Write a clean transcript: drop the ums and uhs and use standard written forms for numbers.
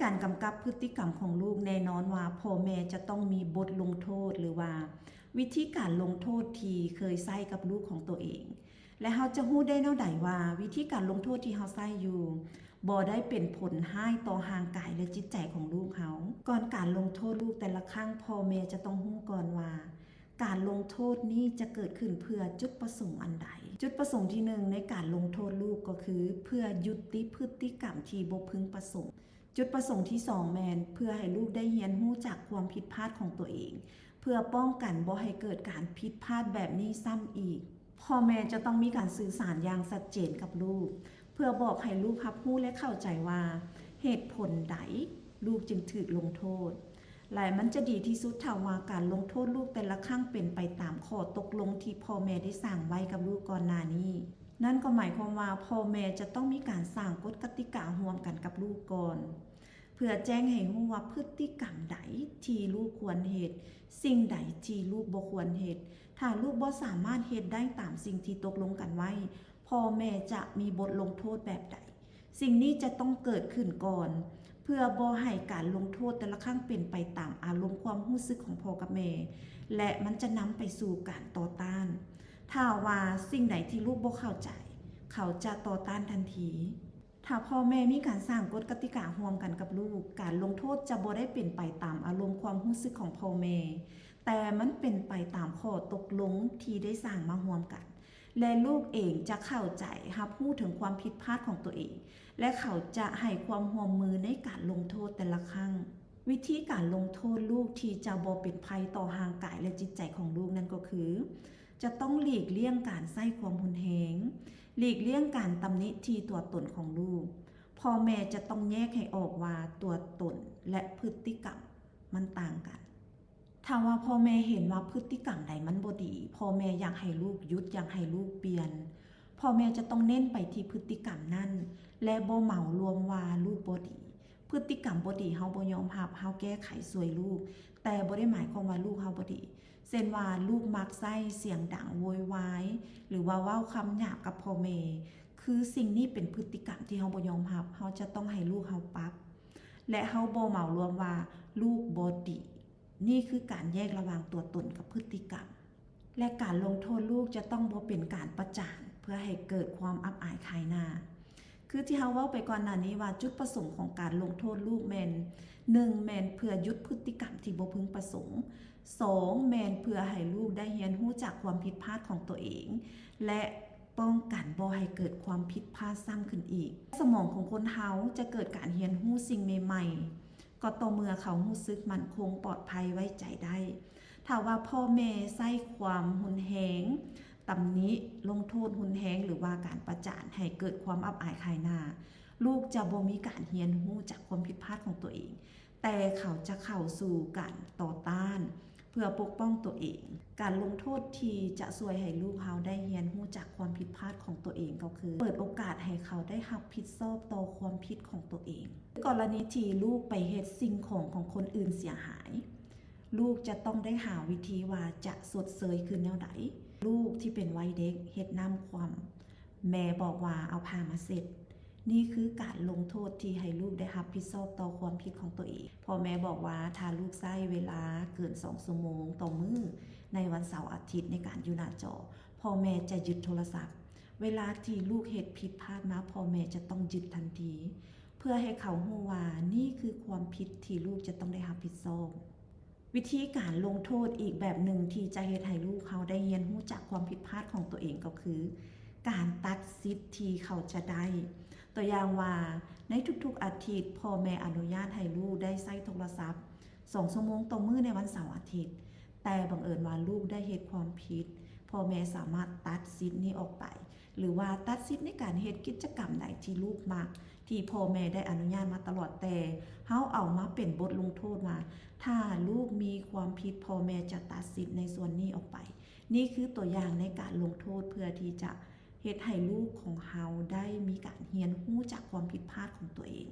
การกำกับพฤติกรรมของลูกแน่นอนว่าพ่อแม่จะต้องมีบทลงโทษหรือว่าวิธีการลงโทษที่เคยใช้กับลูกของตัวเองและเราจะรู้ได้แนวใดว่าวิธีการลงโทษที่เราใช้อยู่บ่ได้เป็นผลให้ต่อร่างกายและจิตใจของลูกเขาก่อนการลงโทษลูกแต่ละครั้งพ่อแม่จะต้องรู้ก่อนว่าการลงโทษนี้จะเกิดขึ้นเพื่อจุดประสงค์อันใดจุดประสงค์ที่1ในการลงโทษลูกก็คือเพื่อยุติพฤติกรรมที่บ่พึงประสงค์จุดประสงค์ที่2แม่นเพื่อให้ลูกได้เรียนรู้จากความผิดพลาดของตัวเองเพื่อป้องกันบ่ให้เกิดการผิดพลาดแบบนี้ซ้ำอีกพ่อแม่จะต้องมีการสื่อสารอย่างชัดเจนกับลูกเพื่อบอกให้ลูกรับรู้และเข้าใจว่าเหตุผลใดลูกจึงถูกลงโทษและมันจะดีที่สุดถ้าว่าการลงโทษลูกแต่ละครั้งเป็นไปตามข้อตกลงที่พ่อแม่ได้สร้างไว้กับลูกก่อนหน้านี้นั่นก็หมายความว่าพ่อแม่จะต้องมีการสร้างกฎกติการ่วมกันกับลูกก่อนเพื่อแจ้งให้รู้ว่าพฤติกรรมใดที่ลูกควรเฮ็ดสิ่งใดที่ลูกบ่ควรเฮ็ดถ้าลูกบ่สามารถเฮ็ดได้ตามสิ่งที่ตกลงกันไว้พ่อแม่จะมีบทลงโทษแบบใดสิ่งนี้จะต้องเกิดขึ้นก่อนเพื่อบ่ให้การลงโทษแต่ละครั้งเป็นไปตามอารมณ์ความรู้สึกของพ่อกับแม่และมันจะนำไปสู่การต่อต้านถ้าว่าสิ่งใดที่ลูกบ่เข้าใจเขาจะต่อต้านทันทีถ้าพ่อแม่มีการสร้างกฎกติการ่วมกันกับลูกการลงโทษจะบ่ได้เป็นไปตามอารมณ์ความรู้สึกของพ่อแม่แต่มันเป็นไปตามข้อตกลงที่ได้สร้างมาร่วมกันและลูกเองจะเข้าใจรับรู้ถึงความผิดพลาดของตัวเองและเขาจะให้ความร่วมมือในการลงโทษแต่ละครั้งวิธีการลงโทษลูกที่จะบ่เป็นภัยต่อร่างกายและจิตใจของลูกนั่นก็คือจะต้องหลีกเลี่ยงการใช้ความรุนแรงหลีกเลี่ยงการตำหนิที่ตัวตนของลูกพ่อแม่จะต้องแยกให้ออกว่าตัวตนและพฤติกรรมมันต่างกันถ้าว่าพ่อแม่เห็นว่าพฤติกรรมใดมันบ่ดีพ่อแม่อยากให้ลูกหยุดอยากให้ลูกเปลี่ยนพ่อแม่จะต้องเน้นไปที่พฤติกรรมนั้นและบ่เหมารวมว่าลูกบ่ดีพฤติกรรมบ่ดีเฮาบ่ยอมรับเฮาแก้ไขช่วยลูกแต่บ่ได้หมายความว่าลูกเฮาบ่ดีเช่นว่าลูกมักใช้เสียงดังโวยวายหรือว่าเว้าคำหยาบกับพ่อแม่คือสิ่งนี้เป็นพฤติกรรมที่เฮาบ่ยอมรับเฮาจะต้องให้ลูกเฮาปรับและเฮาบ่เหมารวมว่าลูกบ่ดีนี่คือการแยกระหว่างตัวตนกับพฤติกรรมและการลงโทษลูกจะต้องบ่เป็นการประจานเพื่อให้เกิดความอับอายขายหน้าคือที่เฮาเว้าไปก่อนหน้านี้ว่าจุดประสงค์ของการลงโทษลูกแม่น1แม่นเพื่อหยุดพฤติกรรมที่บ่พึงประสงค์2แม่นเพื่อให้ลูกได้เรียนรู้จากความผิดพลาดของตัวเองและป้องกันบ่ให้เกิดความผิดพลาดซ้ำขึ้นอีกสมองของคนเฮาจะเกิดการเรียนรู้สิ่งใหม่ๆก็ต่อเมื่อเขารู้สึกมั่นคงปลอดภัยไว้ใจได้ถ้าว่าพ่อแม่ใช้ความรุนแรงตำหนิลงโทษรุนแรงหรือว่าการประจานให้เกิดความอับอายขายหน้าลูกจะบ่มีการเรียนรู้จากความผิดพลาดของตัวเองแต่เขาจะเข้าสู่การต่อต้านเพื่อปกป้องตัวเองการลงโทษที่จะช่วยให้ลูกเขาได้เรียนรู้จากความผิดพลาดของตัวเองก็คือเปิดโอกาสให้เขาได้รับผิดชอบต่อความผิดของตัวเองกรณีที่ลูกไปเฮ็ดสิ่งของคนอื่นเสียหายลูกจะต้องได้หาวิธีว่าจะสดเสยคืนแนวใดลูกที่เป็นวัยเด็กเฮ็ดน้ำความแม่บอกว่าเอาผ้ามาเสร็จนี่คือการลงโทษที่ให้ลูกได้รับผิดชอบต่อความผิดของตัวเองพ่อแม่บอกว่าถ้าลูกใช้เวลาเกิน2ชั่วโมงต่อมื้อในวันเสาร์อาทิตย์ในการอยู่หน้าจอพ่อแม่จะยึดโทรศัพท์เวลาที่ลูกเฮ็ดผิดพลาดมาพ่อแม่จะต้องยึดทันทีเพื่อให้เขารู้ว่านี่คือความผิดที่ลูกจะต้องได้รับผิดชอบวิธีการลงโทษอีกแบบหนึ่งที่จะเฮ็ดให้ลูกเขาได้เรียนรู้จากความผิดพลาดของตัวเองก็คือการตัดสิทธิ์ที่เขาจะได้ตัวอย่างว่าในทุกๆอาทิตย์พ่อแม่อนุญาตให้ลูกได้ใช้โทรศัพท์2ชั่วโมงต่อมื้อในวันเสาร์อาทิตย์แต่บังเอิญว่าลูกได้เฮ็ดความผิดพ่อแม่สามารถตัดสิทธิ์นี้ออกไปหรือว่าตัดสิทธิ์ในการเฮ็ดกิจกรรมใดที่ลูกมักที่พ่อแม่ได้อนุญาตมาตลอดแต่เฮาเอามาเป็นบทลงโทษว่าถ้าลูกมีความผิดพ่อแม่จะตัดสิทธิ์ในส่วนนี้ออกไปนี่คือตัวอย่างในการลงโทษเพื่อที่จะเฮ็ดให้ลูกของเฮาได้มีการเรียนรู้จากความผิดพลาดของตัวเอง